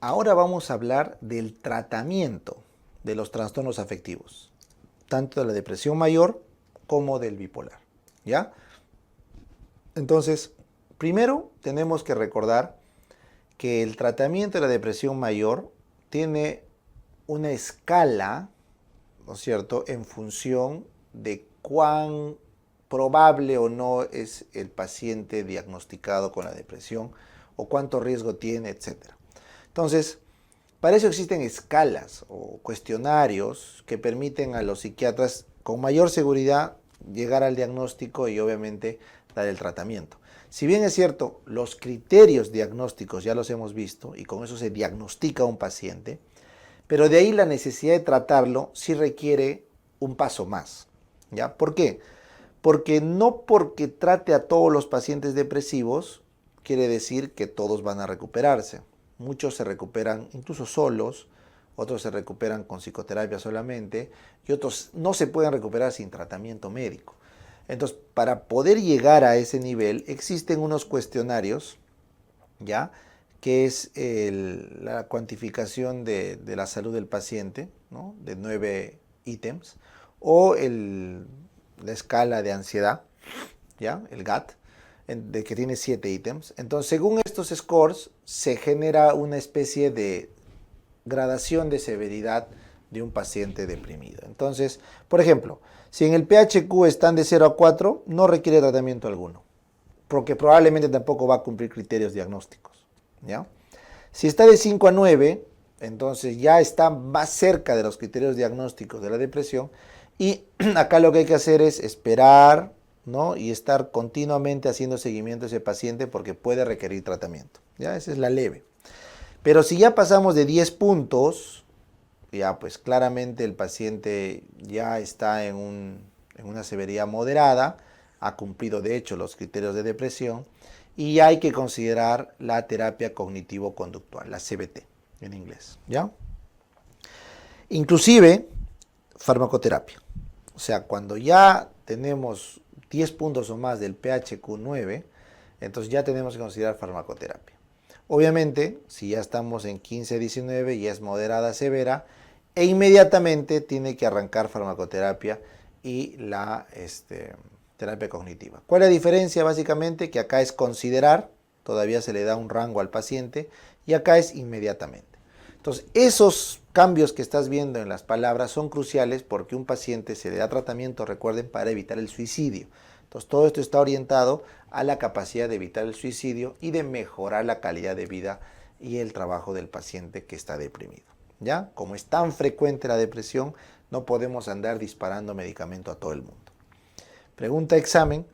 Ahora vamos a hablar del tratamiento de los trastornos afectivos, tanto de la depresión mayor como del bipolar, ¿ya? Entonces, primero tenemos que recordar que el tratamiento de la depresión mayor tiene una escala, ¿no es cierto?, en función de cuán probable o no es el paciente diagnosticado con la depresión o cuánto riesgo tiene, etc. Entonces, para eso existen escalas o cuestionarios que permiten a los psiquiatras con mayor seguridad llegar al diagnóstico y obviamente dar el tratamiento. Si bien es cierto, los criterios diagnósticos ya los hemos visto y con eso se diagnostica a un paciente, pero de ahí la necesidad de tratarlo sí requiere un paso más, ¿ya? ¿Por qué? Porque no porque trate a todos los pacientes depresivos quiere decir que todos van a recuperarse. Muchos se recuperan incluso solos, otros se recuperan con psicoterapia solamente y otros no se pueden recuperar sin tratamiento médico. Entonces, para poder llegar a ese nivel existen unos cuestionarios, ¿ya?, que es la cuantificación de la salud del paciente, ¿no?, de 9 ítems, o la escala de ansiedad, ¿ya?, el GAT, de que tiene 7 ítems. Entonces, según estos scores, se genera una especie de gradación de severidad de un paciente deprimido. Entonces, por ejemplo, si en el PHQ están de 0 a 4, no requiere tratamiento alguno, porque probablemente tampoco va a cumplir criterios diagnósticos, ¿ya? Si está de 5 a 9, entonces ya está más cerca de los criterios diagnósticos de la depresión y acá lo que hay que hacer es esperar, ¿no?, y estar continuamente haciendo seguimiento a ese paciente porque puede requerir tratamiento, ¿ya? Esa es la leve. Pero si ya pasamos de 10 puntos, ya pues claramente el paciente ya está en una severidad moderada, ha cumplido de hecho los criterios de depresión y hay que considerar la terapia cognitivo-conductual, la CBT en inglés, ¿ya? Inclusive farmacoterapia. O sea, cuando ya tenemos 10 puntos o más del PHQ-9, entonces ya tenemos que considerar farmacoterapia. Obviamente, si ya estamos en 15-19, ya es moderada severa, e inmediatamente tiene que arrancar farmacoterapia y la terapia cognitiva. ¿Cuál es la diferencia? Básicamente que acá es considerar, todavía se le da un rango al paciente, y acá es inmediatamente. Entonces, esos cambios que estás viendo en las palabras son cruciales porque un paciente se le da tratamiento, recuerden, para evitar el suicidio. Entonces, todo esto está orientado a la capacidad de evitar el suicidio y de mejorar la calidad de vida y el trabajo del paciente que está deprimido, ¿ya? Como es tan frecuente la depresión, no podemos andar disparando medicamento a todo el mundo. Pregunta examen,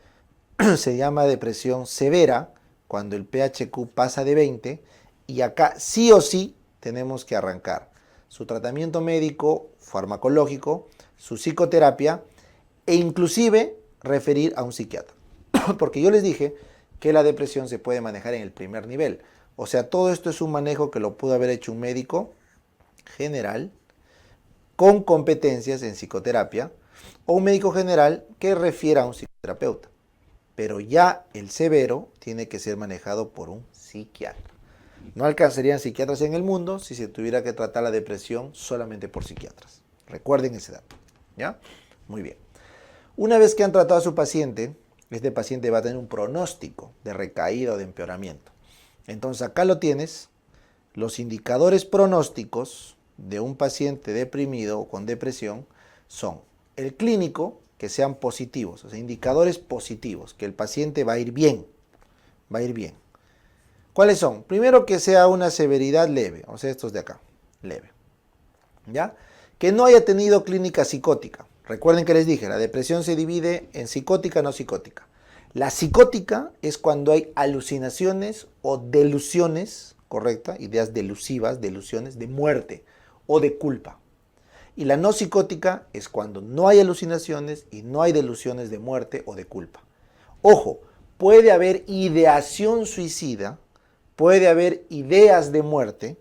se llama depresión severa cuando el PHQ pasa de 20 y acá sí o sí tenemos que arrancar su tratamiento médico, farmacológico, su psicoterapia e inclusive referir a un psiquiatra. Porque yo les dije que la depresión se puede manejar en el primer nivel. O sea, todo esto es un manejo que lo pudo haber hecho un médico general con competencias en psicoterapia o un médico general que refiera a un psicoterapeuta. Pero ya el severo tiene que ser manejado por un psiquiatra. No alcanzarían psiquiatras en el mundo si se tuviera que tratar la depresión solamente por psiquiatras. Recuerden ese dato, ¿ya? Muy bien. Una vez que han tratado a su paciente, este paciente va a tener un pronóstico de recaída o de empeoramiento. Entonces acá lo tienes, los indicadores pronósticos de un paciente deprimido o con depresión son el clínico, que sean positivos, o sea, indicadores positivos, que el paciente va a ir bien, va a ir bien. ¿Cuáles son? Primero, que sea una severidad leve, o sea, estos de acá, leve, ¿ya? Que no haya tenido clínica psicótica. Recuerden que les dije, la depresión se divide en psicótica, no psicótica. La psicótica es cuando hay alucinaciones o delusiones, correcta, ideas delusivas, delusiones de muerte o de culpa. Y la no psicótica es cuando no hay alucinaciones y no hay delusiones de muerte o de culpa. Ojo, puede haber ideación suicida, puede haber ideas de muerte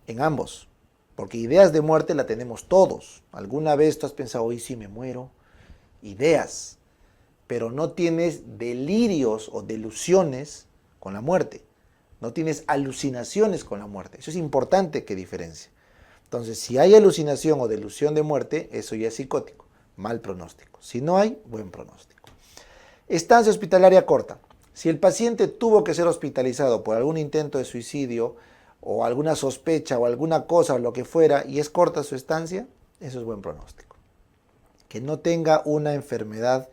en ambos, porque ideas de muerte la tenemos todos. ¿Alguna vez tú has pensado, hoy sí me muero? Ideas, pero no tienes delirios o delusiones con la muerte. no tienes alucinaciones con la muerte. Eso es importante que diferencie. Entonces, si hay alucinación o delusión de muerte, eso ya es psicótico, mal pronóstico. Si no hay, buen pronóstico. Estancia hospitalaria corta. Si el paciente tuvo que ser hospitalizado por algún intento de suicidio o alguna sospecha o alguna cosa o lo que fuera y es corta su estancia, eso es buen pronóstico. Que no tenga una enfermedad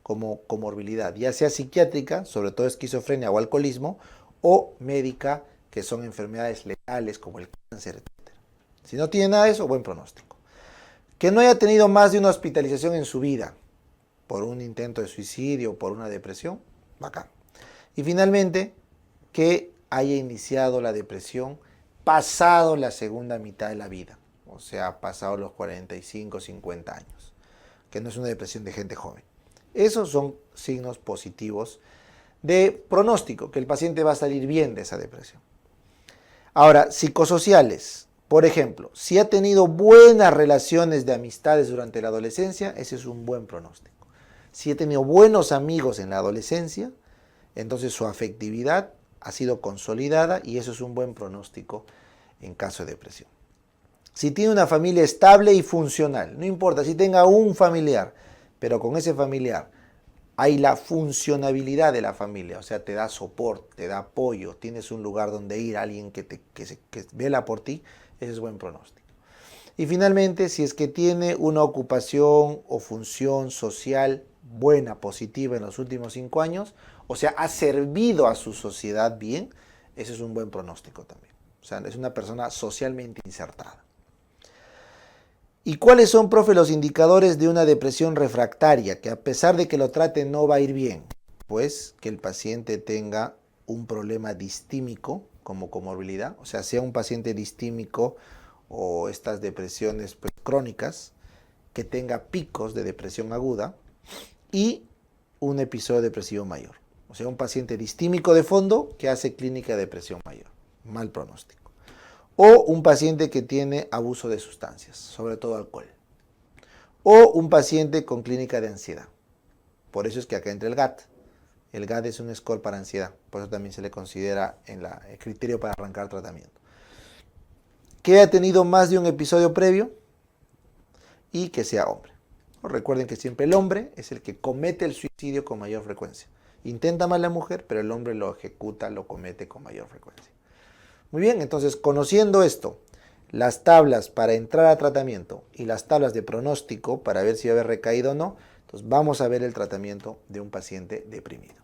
como comorbilidad, ya sea psiquiátrica, sobre todo esquizofrenia o alcoholismo, o médica, que son enfermedades letales como el cáncer, etc. Si no tiene nada de eso, buen pronóstico. Que no haya tenido más de una hospitalización en su vida, por un intento de suicidio o por una depresión, bacán. Y finalmente, que haya iniciado la depresión pasado la segunda mitad de la vida, o sea, pasado los 45, 50 años, que no es una depresión de gente joven. Esos son signos positivos de pronóstico, que el paciente va a salir bien de esa depresión. Ahora, psicosociales. Por ejemplo, si ha tenido buenas relaciones de amistades durante la adolescencia, ese es un buen pronóstico. Si ha tenido buenos amigos en la adolescencia, entonces su afectividad ha sido consolidada y eso es un buen pronóstico en caso de depresión. Si tiene una familia estable y funcional, no importa si tenga un familiar, pero con ese familiar hay la funcionabilidad de la familia, o sea, te da soporte, te da apoyo, tienes un lugar donde ir, alguien que vela por ti, ese es buen pronóstico. Y finalmente, si es que tiene una ocupación o función social buena, positiva en los últimos 5 años, o sea, ha servido a su sociedad bien, ese es un buen pronóstico también. O sea, es una persona socialmente insertada. ¿Y cuáles son, profe, los indicadores de una depresión refractaria, que a pesar de que lo trate no va a ir bien? Pues que el paciente tenga un problema distímico como comorbilidad, o sea un paciente distímico o estas depresiones pues, crónicas, que tenga picos de depresión aguda y un episodio depresivo mayor. O sea, un paciente distímico de fondo que hace clínica de depresión mayor. Mal pronóstico. O un paciente que tiene abuso de sustancias, sobre todo alcohol. O un paciente con clínica de ansiedad. Por eso es que acá entra el GAT. El GAT es un score para ansiedad. Por eso también se le considera en el criterio para arrancar tratamiento. Que haya tenido más de un episodio previo y que sea hombre. Recuerden que siempre el hombre es el que comete el suicidio con mayor frecuencia. Intenta más la mujer, pero el hombre lo ejecuta, lo comete con mayor frecuencia. Muy bien, entonces conociendo esto, las tablas para entrar a tratamiento y las tablas de pronóstico para ver si va a haber recaído o no, entonces vamos a ver el tratamiento de un paciente deprimido.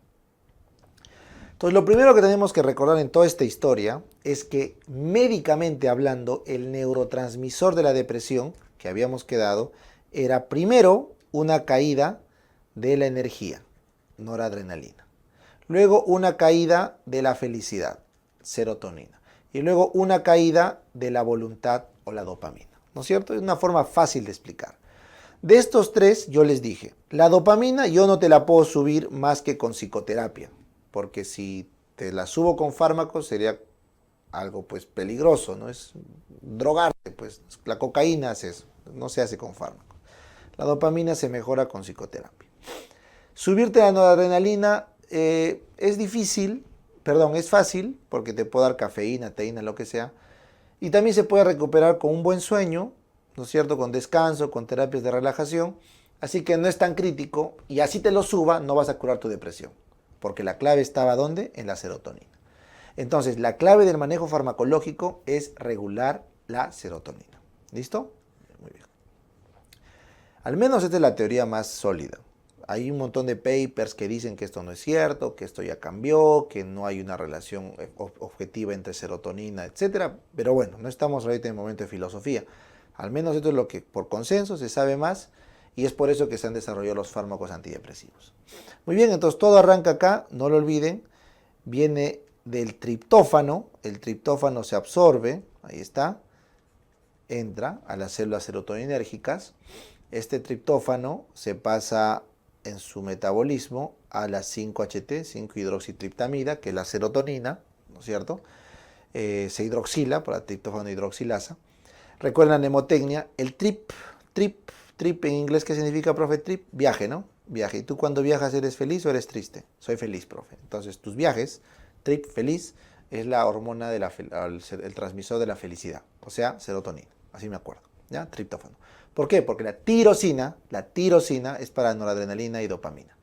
Entonces lo primero que tenemos que recordar en toda esta historia es que médicamente hablando, el neurotransmisor de la depresión que habíamos quedado era primero una caída de la energía, noradrenalina. Luego una caída de la felicidad, serotonina. Y luego una caída de la voluntad o la dopamina. ¿No es cierto? Es una forma fácil de explicar. De estos tres, yo les dije, la dopamina yo no te la puedo subir más que con psicoterapia. Porque si te la subo con fármacos sería algo pues peligroso, ¿no? Es drogarte, pues la cocaína hace eso, no se hace con fármacos. La dopamina se mejora con psicoterapia. Subirte la noradrenalina es fácil porque te puede dar cafeína, teína, lo que sea. Y también se puede recuperar con un buen sueño, ¿no es cierto? Con descanso, con terapias de relajación. Así que no es tan crítico y así te lo suba, no vas a curar tu depresión. Porque la clave estaba ¿dónde? En la serotonina. Entonces, la clave del manejo farmacológico es regular la serotonina. ¿Listo? Muy bien. Al menos esta es la teoría más sólida. Hay un montón de papers que dicen que esto no es cierto, que esto ya cambió, que no hay una relación objetiva entre serotonina, etc. Pero bueno, no estamos ahorita en el momento de filosofía. Al menos esto es lo que por consenso se sabe más y es por eso que se han desarrollado los fármacos antidepresivos. Muy bien, entonces todo arranca acá, no lo olviden, viene del triptófano, el triptófano se absorbe, ahí está, entra a las células serotoninérgicas, este triptófano se pasa en su metabolismo a la 5-HT, 5-hidroxitriptamida, que es la serotonina, ¿no es cierto? Se hidroxila por la triptófano hidroxilasa. Recuerden la mnemotecnia, el trip en inglés, ¿qué significa, profe? Trip, viaje, ¿no? Viaje. ¿Y tú cuando viajas eres feliz o eres triste? Soy feliz, profe. Entonces tus viajes, trip, feliz, es la hormona el transmisor de la felicidad, o sea, serotonina, así me acuerdo, ¿ya? Triptófano. ¿Por qué? Porque la tirosina es para noradrenalina y dopamina.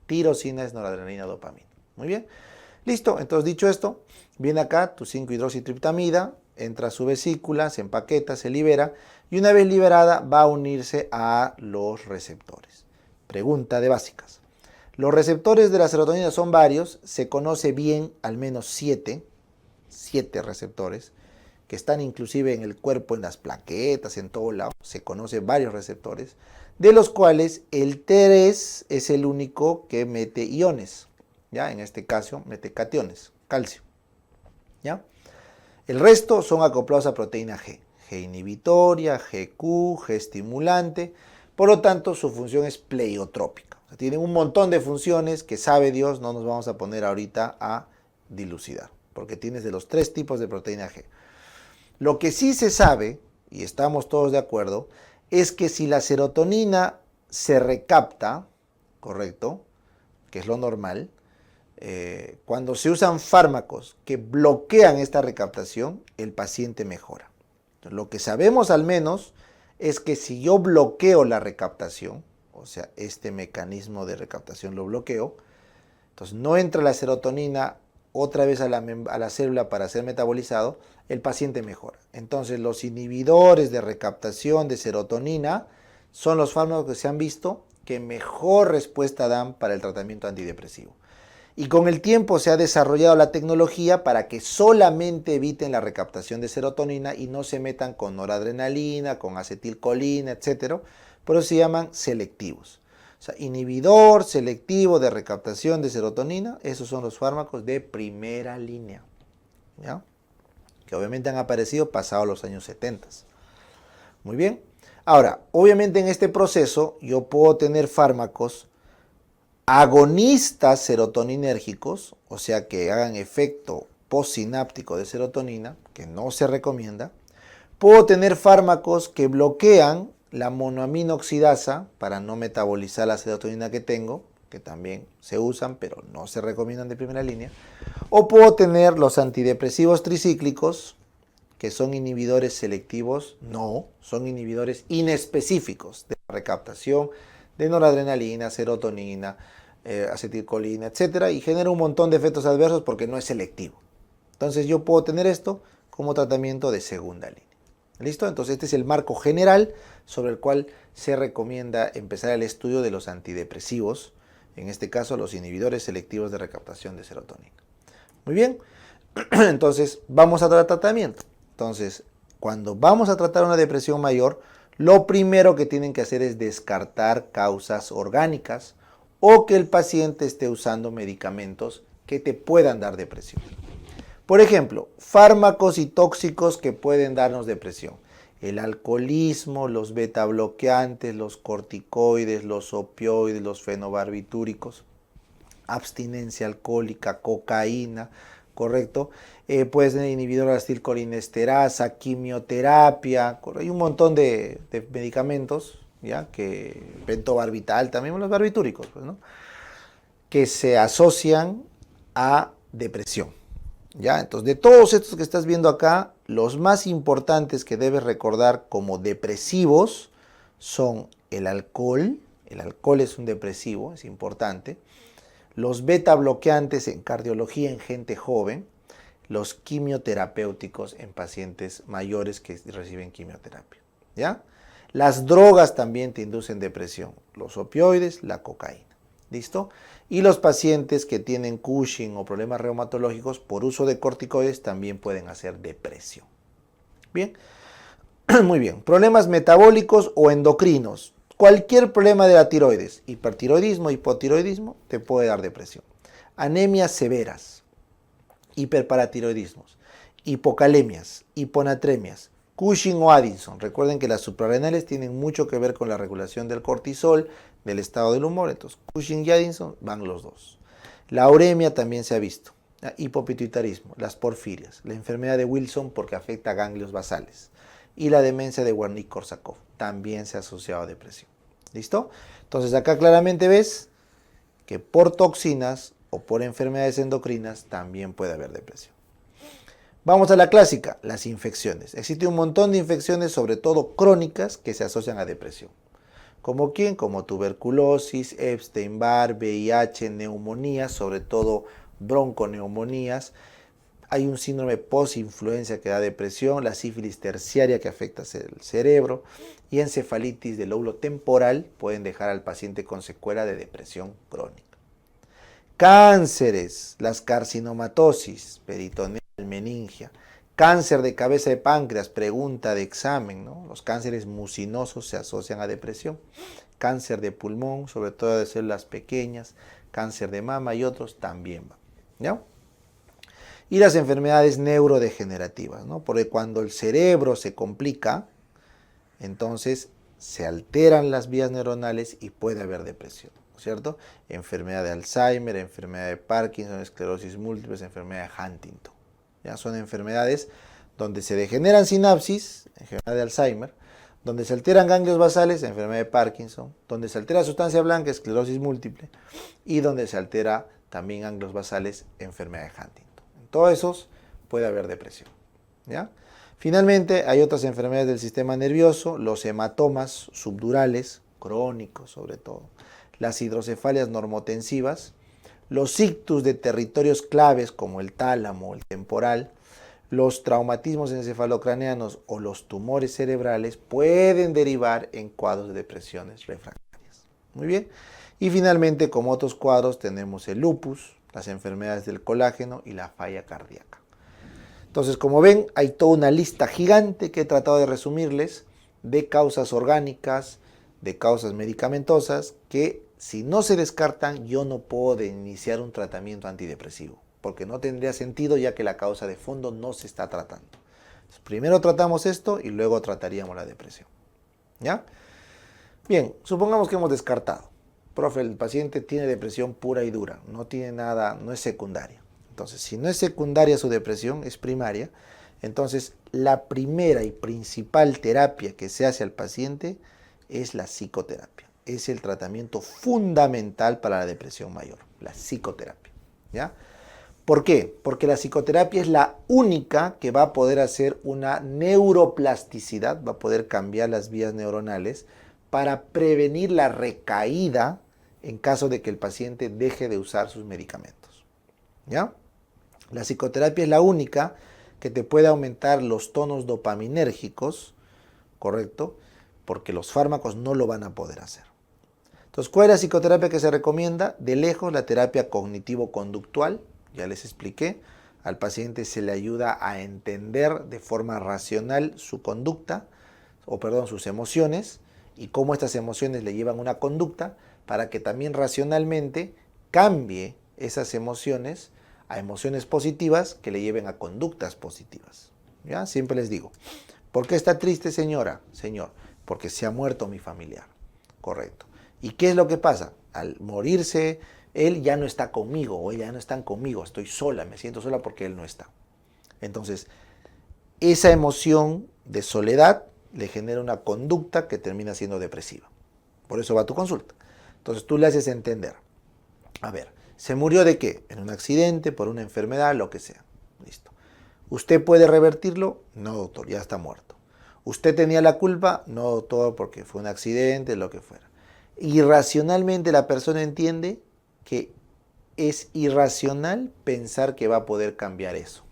Tirosina es noradrenalina y dopamina. Muy bien. Listo, entonces dicho esto, viene acá tu 5-hidroxitriptamida, entra a su vesícula, se empaqueta, se libera y una vez liberada va a unirse a los receptores. Pregunta de básicas. Los receptores de la serotonina son varios, se conoce bien al menos 7 receptores, que están inclusive en el cuerpo, en las plaquetas, en todo lado, se conocen varios receptores, de los cuales el T3 es el único que mete iones, ¿ya? En este caso mete cationes, calcio, ¿ya? El resto son acoplados a proteína G, G inhibitoria, GQ, G estimulante, por lo tanto su función es pleiotrópica. O sea, tienen un montón de funciones que sabe Dios, no nos vamos a poner ahorita a dilucidar, porque tienes de los 3 tipos de proteína G. Lo que sí se sabe, y estamos todos de acuerdo, es que si la serotonina se recapta, ¿correcto? Que es lo normal, cuando se usan fármacos que bloquean esta recaptación, el paciente mejora. Entonces, lo que sabemos al menos es que si yo bloqueo la recaptación, o sea, este mecanismo de recaptación lo bloqueo, entonces no entra la serotonina otra vez a la célula para ser metabolizado, el paciente mejora. Entonces los inhibidores de recaptación de serotonina son los fármacos que se han visto que mejor respuesta dan para el tratamiento antidepresivo. Y con el tiempo se ha desarrollado la tecnología para que solamente eviten la recaptación de serotonina y no se metan con noradrenalina, con acetilcolina, etc. Por eso se llaman selectivos. O sea, inhibidor selectivo de recaptación de serotonina, esos son los fármacos de primera línea, ¿ya? Que obviamente han aparecido pasados los años 70. Muy bien. Ahora, obviamente en este proceso yo puedo tener fármacos agonistas serotoninérgicos, o sea que hagan efecto postsináptico de serotonina, que no se recomienda. Puedo tener fármacos que bloquean la monoaminoxidasa para no metabolizar la serotonina que tengo, que también se usan, pero no se recomiendan de primera línea. O puedo tener los antidepresivos tricíclicos, que son inhibidores selectivos, no, son inhibidores inespecíficos de la recaptación de noradrenalina, serotonina, acetilcolina, etc. Y genera un montón de efectos adversos porque no es selectivo. Entonces yo puedo tener esto como tratamiento de segunda línea. ¿Listo? Entonces este es el marco general sobre el cual se recomienda empezar el estudio de los antidepresivos, en este caso los inhibidores selectivos de recaptación de serotonina. Muy bien, entonces vamos a dar tratamiento. Entonces, cuando vamos a tratar una depresión mayor, lo primero que tienen que hacer es descartar causas orgánicas o que el paciente esté usando medicamentos que te puedan dar depresión. Por ejemplo, fármacos y tóxicos que pueden darnos depresión. El alcoholismo, los beta bloqueantes, los corticoides, los opioides, los fenobarbitúricos, abstinencia alcohólica, cocaína, ¿correcto? Puedes tener inhibidor de acetilcolinesterasa, quimioterapia, hay un montón de medicamentos, ¿ya? Que pentobarbital, también los barbitúricos, pues, ¿no? Que se asocian a depresión. ¿Ya? Entonces, de todos estos que estás viendo acá, los más importantes que debes recordar como depresivos son el alcohol es un depresivo, es importante, los beta bloqueantes en cardiología en gente joven, los quimioterapéuticos en pacientes mayores que reciben quimioterapia, ¿ya? Las drogas también te inducen depresión, los opioides, la cocaína. ¿Listo? Y los pacientes que tienen Cushing o problemas reumatológicos por uso de corticoides también pueden hacer depresión. Bien, muy bien. Problemas metabólicos o endocrinos. Cualquier problema de la tiroides, hipertiroidismo, hipotiroidismo, te puede dar depresión. Anemias severas, hiperparatiroidismos, hipocalemias, hiponatremias, Cushing o Addison. Recuerden que las suprarrenales tienen mucho que ver con la regulación del cortisol, del estado del humor. Entonces, Cushing y Addison van los dos. La uremia también se ha visto. Hipopituitarismo, las porfirias, la enfermedad de Wilson porque afecta a ganglios basales y la demencia de Wernicke-Korsakoff también se ha asociado a depresión. ¿Listo? Entonces acá claramente ves que por toxinas o por enfermedades endocrinas también puede haber depresión. Vamos a la clásica, las infecciones. Existe un montón de infecciones, sobre todo crónicas, que se asocian a depresión. ¿Como quién? Como tuberculosis, Epstein-Barr, VIH, neumonías, sobre todo bronconeumonías. Hay un síndrome post-influencia que da depresión, la sífilis terciaria que afecta el cerebro y encefalitis del lóbulo temporal pueden dejar al paciente con secuela de depresión crónica. Cánceres, las carcinomatosis, peritoneal, meningia, cáncer de cabeza de páncreas, pregunta de examen, ¿no? Los cánceres mucinosos se asocian a depresión, cáncer de pulmón, sobre todo de células pequeñas, cáncer de mama y otros también van, ¿ya? Y las enfermedades neurodegenerativas, ¿no? Porque cuando el cerebro se complica, entonces se alteran las vías neuronales y puede haber depresión, ¿cierto? Enfermedad de Alzheimer, enfermedad de Parkinson, esclerosis múltiple, enfermedad de Huntington. ¿Ya? Son enfermedades donde se degeneran sinapsis, enfermedad de Alzheimer, donde se alteran ganglios basales, enfermedad de Parkinson, donde se altera sustancia blanca, esclerosis múltiple, y donde se altera también ganglios basales, enfermedad de Huntington. En todos esos puede haber depresión, ¿ya? Finalmente, hay otras enfermedades del sistema nervioso, los hematomas subdurales, crónicos sobre todo, las hidrocefalias normotensivas, los ictus de territorios claves como el tálamo, el temporal, los traumatismos encefalocraneanos o los tumores cerebrales pueden derivar en cuadros de depresiones refractarias. Muy bien. Y finalmente, como otros cuadros, tenemos el lupus, las enfermedades del colágeno y la falla cardíaca. Entonces, como ven, hay toda una lista gigante que he tratado de resumirles de causas orgánicas, de causas medicamentosas, que si no se descartan, yo no puedo iniciar un tratamiento antidepresivo, porque no tendría sentido ya que la causa de fondo no se está tratando. Entonces, primero tratamos esto y luego trataríamos la depresión. ¿Ya? Bien, supongamos que hemos descartado. Profe, el paciente tiene depresión pura y dura, no tiene nada, no es secundaria. Entonces, si no es secundaria su depresión, es primaria, entonces la primera y principal terapia que se hace al paciente es la psicoterapia. Es el tratamiento fundamental para la depresión mayor, la psicoterapia, ¿ya? ¿Por qué? Porque la psicoterapia es la única que va a poder hacer una neuroplasticidad, va a poder cambiar las vías neuronales para prevenir la recaída en caso de que el paciente deje de usar sus medicamentos, ¿ya? La psicoterapia es la única que te puede aumentar los tonos dopaminérgicos, ¿correcto? Porque los fármacos no lo van a poder hacer. Entonces, ¿cuál es la psicoterapia que se recomienda? De lejos, la terapia cognitivo-conductual, ya les expliqué. Al paciente se le ayuda a entender de forma racional su conducta, sus emociones, y cómo estas emociones le llevan a una conducta, para que también racionalmente cambie esas emociones a emociones positivas que le lleven a conductas positivas. ¿Ya? Siempre les digo, ¿por qué está triste, señora? Señor, porque se ha muerto mi familiar. Correcto. ¿Y qué es lo que pasa? Al morirse, él ya no está conmigo o ella ya no están conmigo, estoy sola, me siento sola porque él no está. Entonces, esa emoción de soledad le genera una conducta que termina siendo depresiva. Por eso va a tu consulta. Entonces tú le haces entender, a ver, ¿se murió de qué? En un accidente, por una enfermedad, lo que sea. Listo. ¿Usted puede revertirlo? No, doctor, ya está muerto. ¿Usted tenía la culpa? No, doctor, porque fue un accidente, lo que fuera. Irracionalmente la persona entiende que es irracional pensar que va a poder cambiar eso.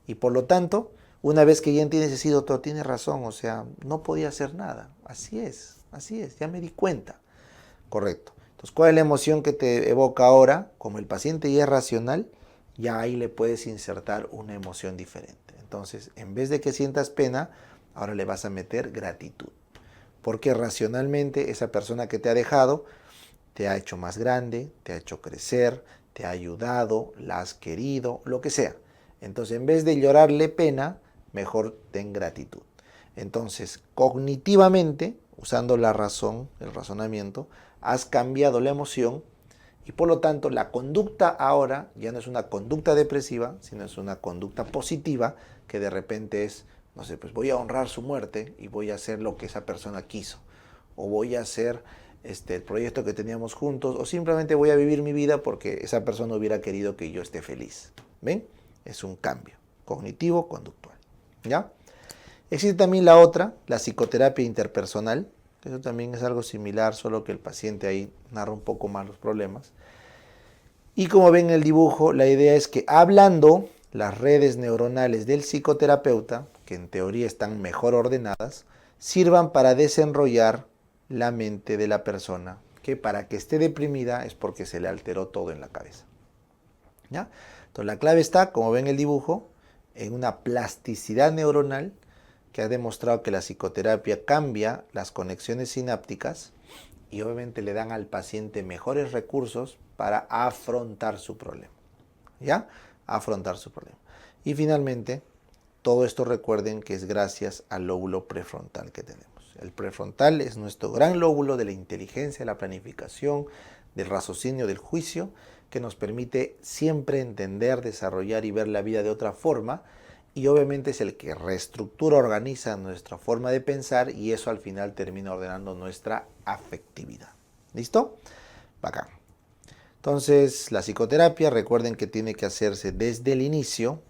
Y por lo tanto, una vez que ya entiendes, sí, doctor, tiene razón, o sea, no podía hacer nada. Así es, ya me di cuenta. Correcto. Entonces, ¿cuál es la emoción que te evoca ahora? Como el paciente ya es racional, ya ahí le puedes insertar una emoción diferente. Entonces, en vez de que sientas pena, ahora le vas a meter gratitud. Porque racionalmente esa persona que te ha dejado te ha hecho más grande, te ha hecho crecer, te ha ayudado, la has querido, lo que sea. Entonces, en vez de llorarle pena, mejor ten gratitud. Entonces, cognitivamente, usando la razón, el razonamiento, has cambiado la emoción y por lo tanto la conducta ahora ya no es una conducta depresiva, sino es una conducta positiva que de repente es, no sé, pues voy a honrar su muerte y voy a hacer lo que esa persona quiso, o voy a hacer el proyecto que teníamos juntos, o simplemente voy a vivir mi vida porque esa persona hubiera querido que yo esté feliz. ¿Ven? Es un cambio. cognitivo-conductual. ¿Ya? Existe también la otra, la psicoterapia interpersonal. Eso también es algo similar, solo que el paciente ahí narra un poco más los problemas. Y como ven en el dibujo, la idea es que hablando, las redes neuronales del psicoterapeuta, que en teoría están mejor ordenadas, sirvan para desenrollar la mente de la persona, que para que esté deprimida es porque se le alteró todo en la cabeza. ¿Ya? Entonces la clave está, como ven en el dibujo, en una plasticidad neuronal que ha demostrado que la psicoterapia cambia las conexiones sinápticas y obviamente le dan al paciente mejores recursos para afrontar su problema. ¿Ya? Afrontar su problema. Y finalmente, todo esto recuerden que es gracias al lóbulo prefrontal que tenemos. El prefrontal es nuestro gran lóbulo de la inteligencia, la planificación, del raciocinio, del juicio, que nos permite siempre entender, desarrollar y ver la vida de otra forma, y obviamente es el que reestructura, organiza nuestra forma de pensar y eso al final termina ordenando nuestra afectividad. ¿Listo? Bacán. Entonces, la psicoterapia, recuerden que tiene que hacerse desde el inicio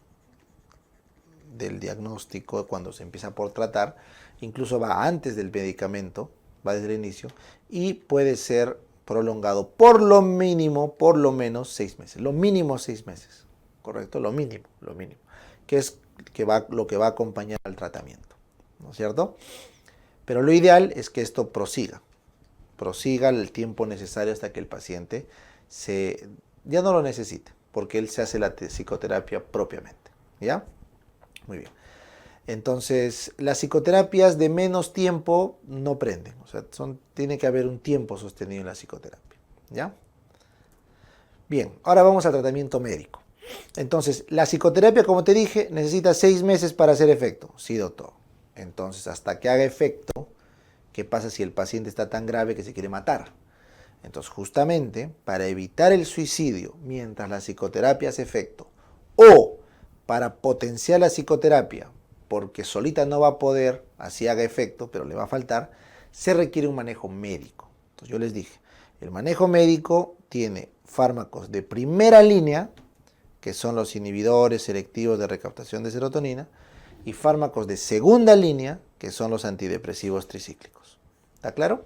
del diagnóstico, cuando se empieza por tratar, incluso va antes del medicamento, va desde el inicio, y puede ser prolongado por lo mínimo, por lo menos 6 meses. Lo mínimo 6 meses, ¿correcto? Lo mínimo, que es lo que va a acompañar al tratamiento, ¿no es cierto? Pero lo ideal es que esto prosiga el tiempo necesario hasta que el paciente ya no lo necesite, porque él se hace la psicoterapia propiamente, ¿ya? Muy bien. Entonces, las psicoterapias de menos tiempo no prenden, o sea, tiene que haber un tiempo sostenido en la psicoterapia, ¿ya? Bien, ahora vamos al tratamiento médico. Entonces, la psicoterapia, como te dije, necesita 6 meses para hacer efecto. Sí, doctor. Entonces, hasta que haga efecto, ¿qué pasa si el paciente está tan grave que se quiere matar? Entonces, justamente, para evitar el suicidio mientras la psicoterapia hace efecto, o para potenciar la psicoterapia, porque solita no va a poder, así haga efecto, pero le va a faltar, se requiere un manejo médico. Entonces, yo les dije, el manejo médico tiene fármacos de primera línea, que son los inhibidores selectivos de recaptación de serotonina, y fármacos de segunda línea, que son los antidepresivos tricíclicos. ¿Está claro?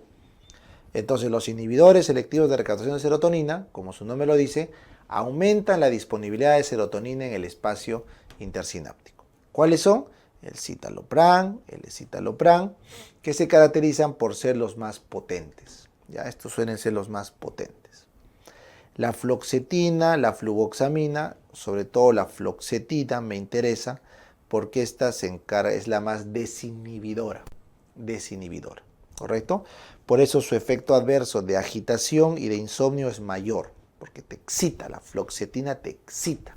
Entonces, los inhibidores selectivos de recaptación de serotonina, como su nombre lo dice, aumentan la disponibilidad de serotonina en el espacio intersináptico. ¿Cuáles son? El citalopram, el escitalopram, que se caracterizan por ser los más potentes. Ya, estos suelen ser los más potentes. La fluoxetina, la fluvoxamina, sobre todo la fluoxetina me interesa porque esta es la más desinhibidora, ¿correcto? Por eso su efecto adverso de agitación y de insomnio es mayor, porque te excita, la fluoxetina te excita.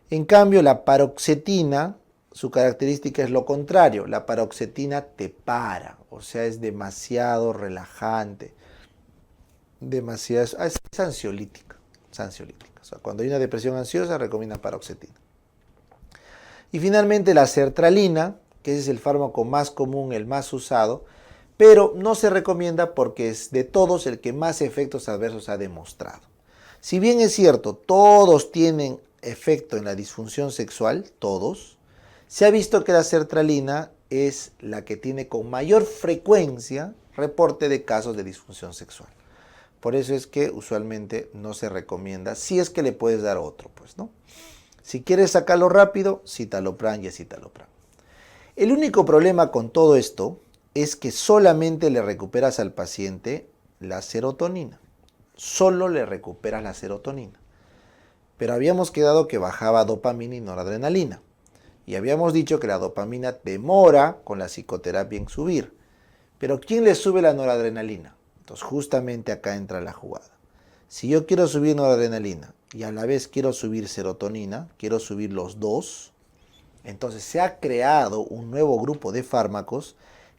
En cambio, la paroxetina, su característica es lo contrario, la paroxetina te para, o sea, es demasiado relajante, es ansiolítica. O sea, cuando hay una depresión ansiosa, recomienda paroxetina. Y finalmente la sertralina, que ese es el fármaco más común, el más usado, pero no se recomienda porque es de todos el que más efectos adversos ha demostrado. Si bien es cierto, todos tienen efecto en la disfunción sexual, todos, se ha visto que la sertralina es la que tiene con mayor frecuencia reporte de casos de disfunción sexual. Por eso es que usualmente no se recomienda, si es que le puedes dar otro, pues, ¿no? Si quieres sacarlo rápido, citalopram y escitalopram. El único problema con todo esto es que solamente le recuperas al paciente la serotonina. Solo le recuperas la serotonina. Pero habíamos quedado que bajaba dopamina y noradrenalina. Y habíamos dicho que la dopamina demora con la psicoterapia en subir. Pero ¿quién le sube la noradrenalina? Entonces justamente acá entra la jugada. Si yo quiero subir noradrenalina y a la vez quiero subir serotonina, quiero subir los dos, entonces se ha creado un nuevo grupo de fármacos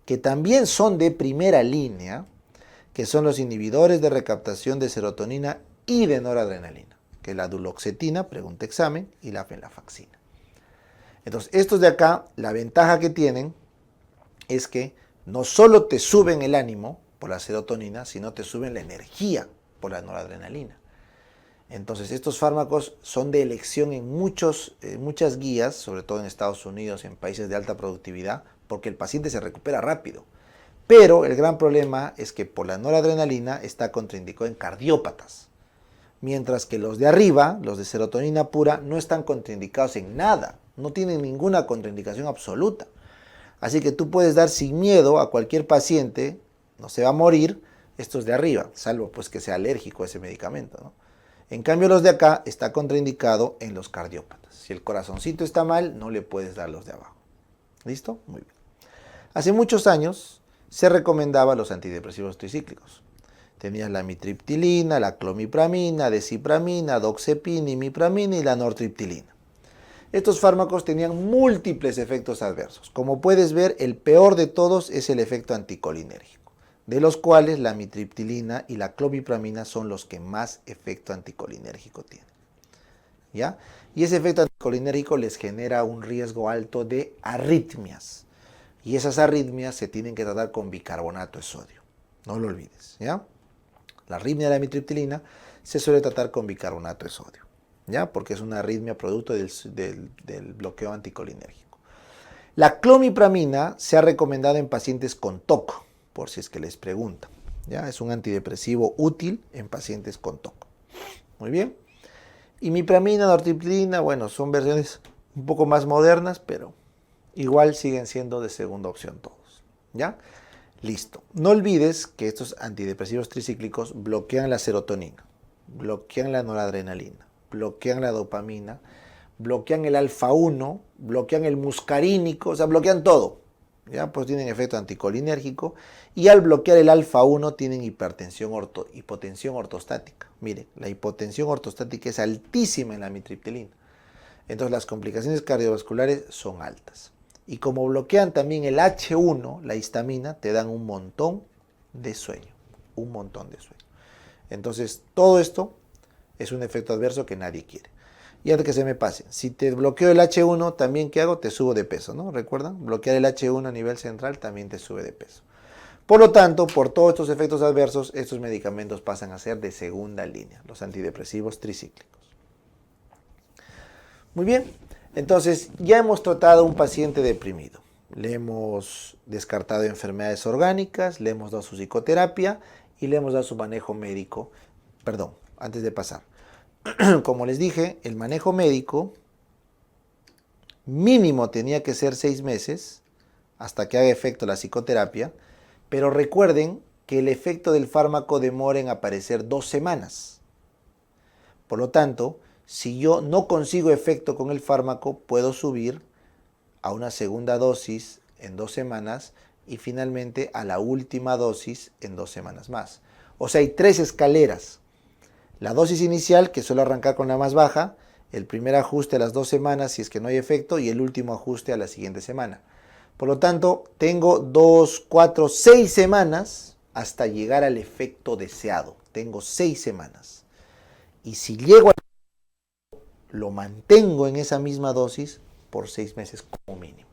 que también son de primera línea, que son los inhibidores de recaptación de serotonina y de noradrenalina, que es la duloxetina, pregunta examen, y la venlafaxina. Entonces, estos de acá, la ventaja que tienen es que no solo te suben el ánimo por la serotonina, sino te suben la energía por la noradrenalina. Entonces, estos fármacos son de elección en muchas guías, sobre todo en Estados Unidos, en países de alta productividad, porque el paciente se recupera rápido. Pero el gran problema es que por la noradrenalina está contraindicado en cardiópatas, mientras que los de arriba, los de serotonina pura, no están contraindicados en nada, no tienen ninguna contraindicación absoluta. Así que tú puedes dar sin miedo a cualquier paciente, no se va a morir, estos de arriba, salvo pues que sea alérgico a ese medicamento, ¿no? En cambio los de acá está contraindicado en los cardiópatas. Si el corazoncito está mal, no le puedes dar los de abajo. ¿Listo? Muy bien. Hace muchos años se recomendaba los antidepresivos tricíclicos. Tenías la amitriptilina, la clomipramina, desipramina, doxepina, imipramina y la nortriptilina. Estos fármacos tenían múltiples efectos adversos. Como puedes ver, el peor de todos es el efecto anticolinérgico, de los cuales la amitriptilina y la clomipramina son los que más efecto anticolinérgico tienen. ¿Ya? Y ese efecto anticolinérgico les genera un riesgo alto de arritmias. Y esas arritmias se tienen que tratar con bicarbonato de sodio. No lo olvides, ¿ya? La arritmia de la amitriptilina se suele tratar con bicarbonato de sodio, ¿ya? Porque es una arritmia producto del bloqueo anticolinérgico. La clomipramina se ha recomendado en pacientes con TOC, por si es que les preguntan, ¿ya? Es un antidepresivo útil en pacientes con TOC. Muy bien. Imipramina, nortriptilina, bueno, son versiones un poco más modernas, pero igual siguen siendo de segunda opción todos, ¿ya? Listo. No olvides que estos antidepresivos tricíclicos bloquean la serotonina, bloquean la noradrenalina, bloquean la dopamina, bloquean el alfa-1, bloquean el muscarínico, o sea, bloquean todo. ¿Ya? Pues tienen efecto anticolinérgico y al bloquear el alfa-1 tienen hipotensión ortostática. Mire, la hipotensión ortostática es altísima en la amitriptilina. Entonces las complicaciones cardiovasculares son altas. Y como bloquean también el H1, la histamina, te dan un montón de sueño. Un montón de sueño. Entonces todo esto es un efecto adverso que nadie quiere. Y antes que se me pase, si te bloqueo el H1, también ¿qué hago? Te subo de peso, ¿no? ¿Recuerdan? Bloquear el H1 a nivel central también te sube de peso. Por lo tanto, por todos estos efectos adversos, estos medicamentos pasan a ser de segunda línea, los antidepresivos tricíclicos. Muy bien, entonces ya hemos tratado a un paciente deprimido. Le hemos descartado enfermedades orgánicas, le hemos dado su psicoterapia y le hemos dado su manejo médico. Perdón, antes de pasar. Como les dije, el manejo médico mínimo tenía que ser 6 meses hasta que haga efecto la psicoterapia, pero recuerden que el efecto del fármaco demora en aparecer 2 semanas. Por lo tanto, si yo no consigo efecto con el fármaco, puedo subir a una segunda dosis en 2 semanas y finalmente a la última dosis en 2 semanas más. O sea, hay 3 escaleras. La dosis inicial, que suele arrancar con la más baja, el primer ajuste a las 2 semanas si es que no hay efecto y el último ajuste a la siguiente semana. Por lo tanto, tengo 2, 4, 6 semanas hasta llegar al efecto deseado. Tengo 6 semanas. Y si llego lo mantengo en esa misma dosis por 6 meses como mínimo.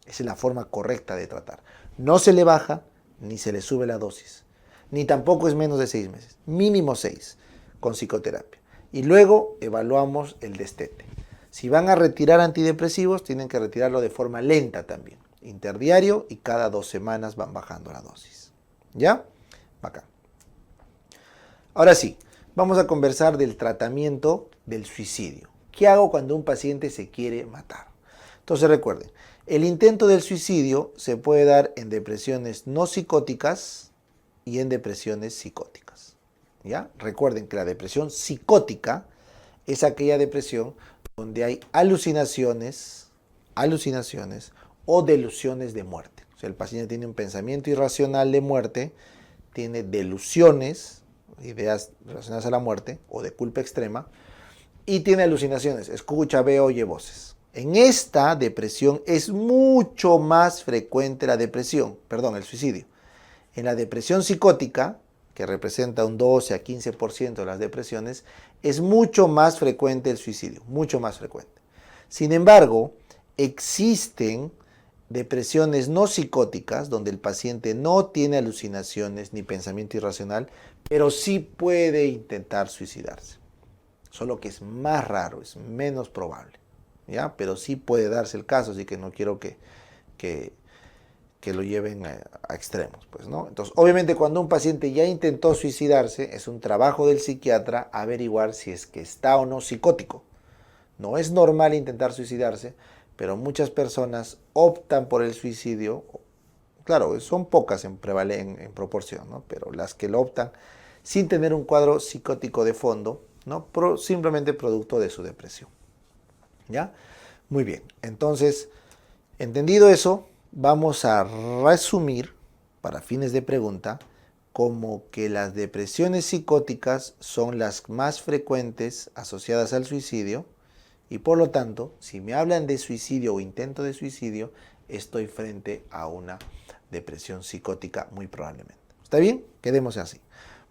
Esa es la forma correcta de tratar. No se le baja ni se le sube la dosis. Ni tampoco es menos de 6 meses. Mínimo 6. Con psicoterapia. Y luego evaluamos el destete. Si van a retirar antidepresivos, tienen que retirarlo de forma lenta también. Interdiario y cada 2 semanas van bajando la dosis. ¿Ya? Bacán. Ahora sí, vamos a conversar del tratamiento del suicidio. ¿Qué hago cuando un paciente se quiere matar? Entonces recuerden, el intento del suicidio se puede dar en depresiones no psicóticas y en depresiones psicóticas. ¿Ya? Recuerden que la depresión psicótica es aquella depresión donde hay alucinaciones o delusiones de muerte. O sea, el paciente tiene un pensamiento irracional de muerte, tiene delusiones, ideas relacionadas a la muerte o de culpa extrema, y tiene alucinaciones, escucha, ve, oye voces. En esta depresión es mucho más frecuente el suicidio. En la depresión psicótica, que representa un 12 a 15% de las depresiones, es mucho más frecuente el suicidio, mucho más frecuente. Sin embargo, existen depresiones no psicóticas, donde el paciente no tiene alucinaciones ni pensamiento irracional, pero sí puede intentar suicidarse. solo que es más raro, es menos probable, ¿ya? Pero sí puede darse el caso, así que no quiero que, que lo lleven a extremos, pues, ¿no? Entonces, obviamente, cuando un paciente ya intentó suicidarse, es un trabajo del psiquiatra averiguar si es que está o no psicótico. No es normal intentar suicidarse, pero muchas personas optan por el suicidio. Claro, son pocas en proporción, ¿no? Pero las que lo optan sin tener un cuadro psicótico de fondo, ¿no? Simplemente producto de su depresión. ¿Ya? Muy bien. Entonces, entendido eso, vamos a resumir, para fines de pregunta, como que las depresiones psicóticas son las más frecuentes asociadas al suicidio y por lo tanto, si me hablan de suicidio o intento de suicidio, estoy frente a una depresión psicótica muy probablemente. ¿Está bien? Quedemos así.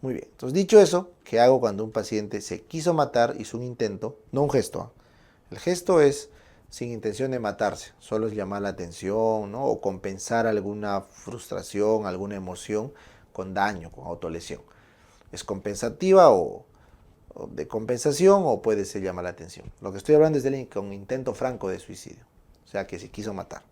Muy bien. Entonces, dicho eso, ¿qué hago cuando un paciente se quiso matar, hizo un intento, no un gesto? El gesto es sin intención de matarse, solo es llamar la atención, ¿no? O compensar alguna frustración, alguna emoción con daño, con autolesión. ¿Es compensativa o de compensación o puede ser llamar la atención? Lo que estoy hablando es de un intento franco de suicidio, o sea que se quiso matar.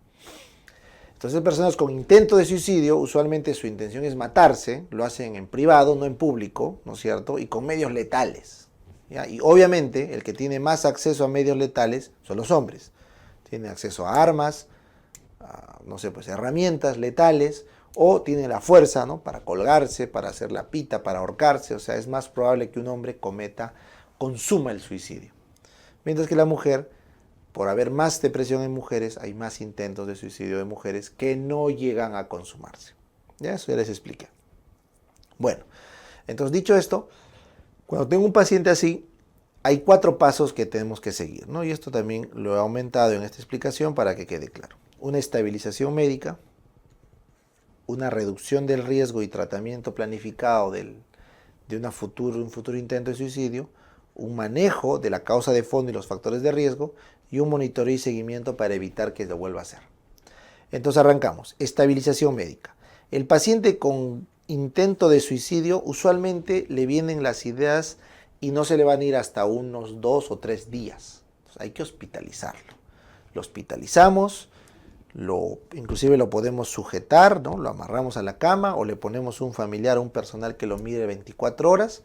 Entonces, personas con intento de suicidio, usualmente su intención es matarse, lo hacen en privado, no en público, ¿no es cierto? Y con medios letales. ¿Ya? Y obviamente el que tiene más acceso a medios letales son los hombres. Tienen acceso a armas, a, no sé, pues herramientas letales, o tienen la fuerza, ¿no? Para colgarse, para hacer la pita, para ahorcarse. O sea, es más probable que un hombre consuma el suicidio. Mientras que la mujer, por haber más depresión en mujeres, hay más intentos de suicidio de mujeres que no llegan a consumarse. Ya, eso ya les expliqué. Bueno, entonces dicho esto, cuando tengo un paciente así, hay 4 pasos que tenemos que seguir, ¿no? Y esto también lo he aumentado en esta explicación para que quede claro. Una estabilización médica, una reducción del riesgo y tratamiento planificado de un futuro intento de suicidio, un manejo de la causa de fondo y los factores de riesgo y un monitoreo y seguimiento para evitar que lo vuelva a hacer. Entonces arrancamos. Estabilización médica. El paciente con intento de suicidio usualmente le vienen las ideas y no se le van a ir hasta unos 2 o 3 días. Entonces, hay que hospitalizarlo. Lo hospitalizamos, inclusive lo podemos sujetar, ¿no? Lo amarramos a la cama o le ponemos un familiar o un personal que lo mire 24 horas.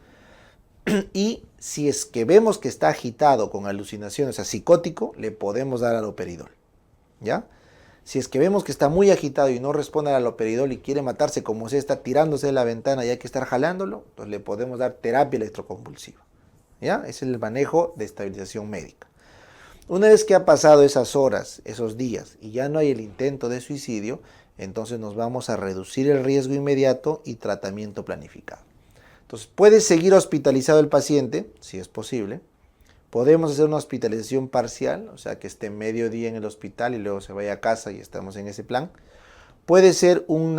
Y si es que vemos que está agitado con alucinaciones, o sea, psicótico, le podemos dar haloperidol. ¿Ya? Si es que vemos que está muy agitado y no responde al haloperidol y quiere matarse como si está tirándose de la ventana y hay que estar jalándolo, entonces le podemos dar terapia electroconvulsiva. ¿Ya? Ese es el manejo de estabilización médica. Una vez que ha pasado esas horas, esos días, y ya no hay el intento de suicidio, entonces nos vamos a reducir el riesgo inmediato y tratamiento planificado. Entonces, puede seguir hospitalizado el paciente, si es posible. Podemos hacer una hospitalización parcial, o sea, que esté medio día en el hospital y luego se vaya a casa y estamos en ese plan. Puede ser un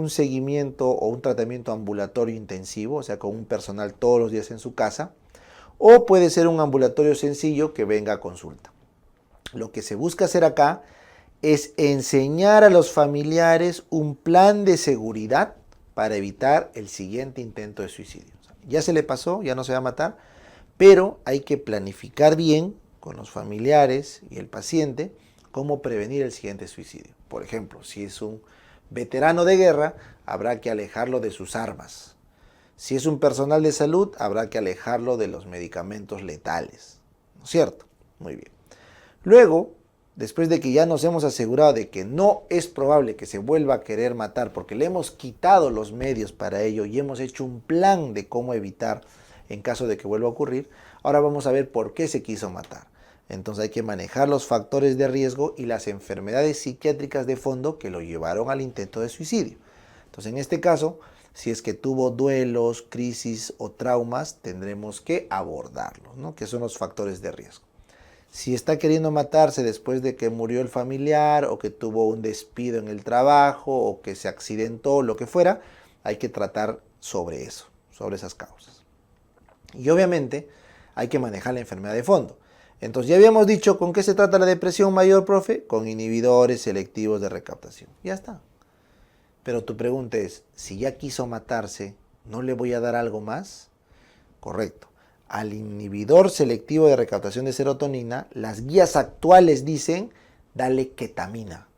seguimiento o un tratamiento ambulatorio intensivo, o sea, con un personal todos los días en su casa. O puede ser un ambulatorio sencillo que venga a consulta. Lo que se busca hacer acá es enseñar a los familiares un plan de seguridad para evitar el siguiente intento de suicidio. O sea, ya se le pasó, ya no se va a matar, pero hay que planificar bien con los familiares y el paciente cómo prevenir el siguiente suicidio. Por ejemplo, si es un veterano de guerra, habrá que alejarlo de sus armas. Si es un personal de salud, habrá que alejarlo de los medicamentos letales. ¿No es cierto? Muy bien. Luego, después de que ya nos hemos asegurado de que no es probable que se vuelva a querer matar porque le hemos quitado los medios para ello y hemos hecho un plan de cómo evitar en caso de que vuelva a ocurrir, ahora vamos a ver por qué se quiso matar. Entonces hay que manejar los factores de riesgo y las enfermedades psiquiátricas de fondo que lo llevaron al intento de suicidio. Entonces en este caso, si es que tuvo duelos, crisis o traumas, tendremos que abordarlos, ¿no? Que son los factores de riesgo. Si está queriendo matarse después de que murió el familiar o que tuvo un despido en el trabajo o que se accidentó, lo que fuera, hay que tratar sobre eso, sobre esas causas. Y obviamente hay que manejar la enfermedad de fondo. Entonces ya habíamos dicho con qué se trata la depresión mayor, profe, con inhibidores selectivos de recaptación. Ya está. Pero tu pregunta es, si ya quiso matarse, ¿no le voy a dar algo más? Correcto. al inhibidor selectivo de recaptación de serotonina, las guías actuales dicen dale ketamina,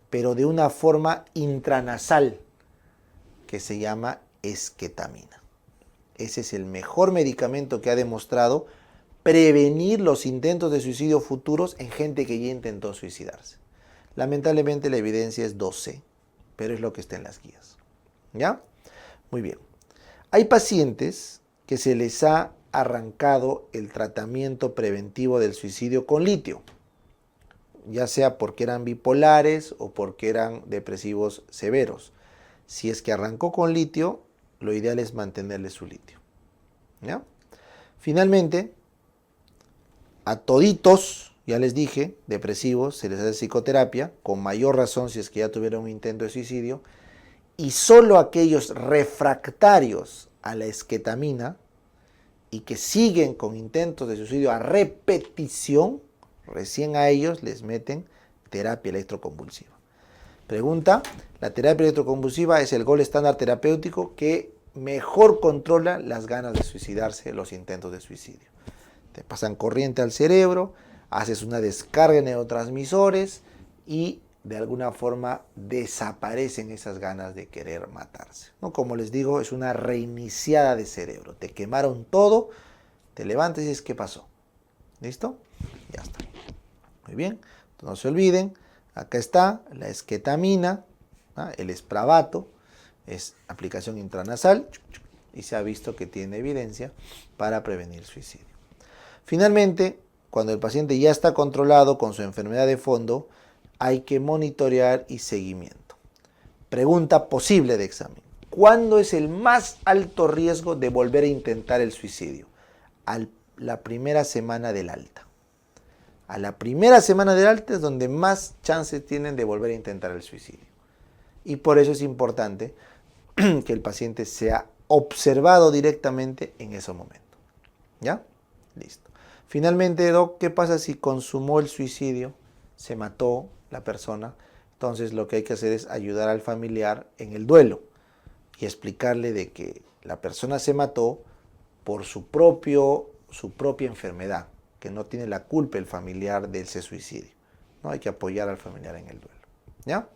pero de una forma intranasal que se llama esketamina. Ese es el mejor medicamento que ha demostrado prevenir los intentos de suicidio futuros en gente que ya intentó suicidarse. Lamentablemente la evidencia es 12, pero es lo que está en las guías. ¿Ya? Muy bien. Hay pacientes que se les ha arrancado el tratamiento preventivo del suicidio con litio, ya sea porque eran bipolares o porque eran depresivos severos. Si es que arrancó con litio, lo ideal es mantenerle su litio. ¿Ya? Finalmente, a toditos, ya les dije, depresivos, se les hace psicoterapia, con mayor razón si es que ya tuvieron un intento de suicidio, y solo aquellos refractarios a la esketamina y que siguen con intentos de suicidio a repetición, recién a ellos les meten terapia electroconvulsiva. Pregunta, la terapia electroconvulsiva es el gold estándar terapéutico que mejor controla las ganas de suicidarse, los intentos de suicidio. Te pasan corriente al cerebro, haces una descarga de neurotransmisores y de alguna forma desaparecen esas ganas de querer matarse, ¿no? Como les digo, es una reiniciada de cerebro. Te quemaron todo, te levantas y dices, ¿qué pasó? ¿Listo? Ya está. Muy bien, no se olviden, acá está la esketamina, ¿no? El Spravato, es aplicación intranasal y se ha visto que tiene evidencia para prevenir suicidio. Finalmente, cuando el paciente ya está controlado con su enfermedad de fondo, hay que monitorear y seguimiento. Pregunta posible de examen. ¿Cuándo es el más alto riesgo de volver a intentar el suicidio? A la primera semana del alta. A la primera semana del alta es donde más chances tienen de volver a intentar el suicidio. Y por eso es importante que el paciente sea observado directamente en ese momento. ¿Ya? Listo. Finalmente, Doc, ¿qué pasa si consumó el suicidio? Se mató la persona. Entonces lo que hay que hacer es ayudar al familiar en el duelo y explicarle de que la persona se mató por su propia enfermedad, que no tiene la culpa el familiar de ese suicidio. ¿No? Hay que apoyar al familiar en el duelo. ¿Ya?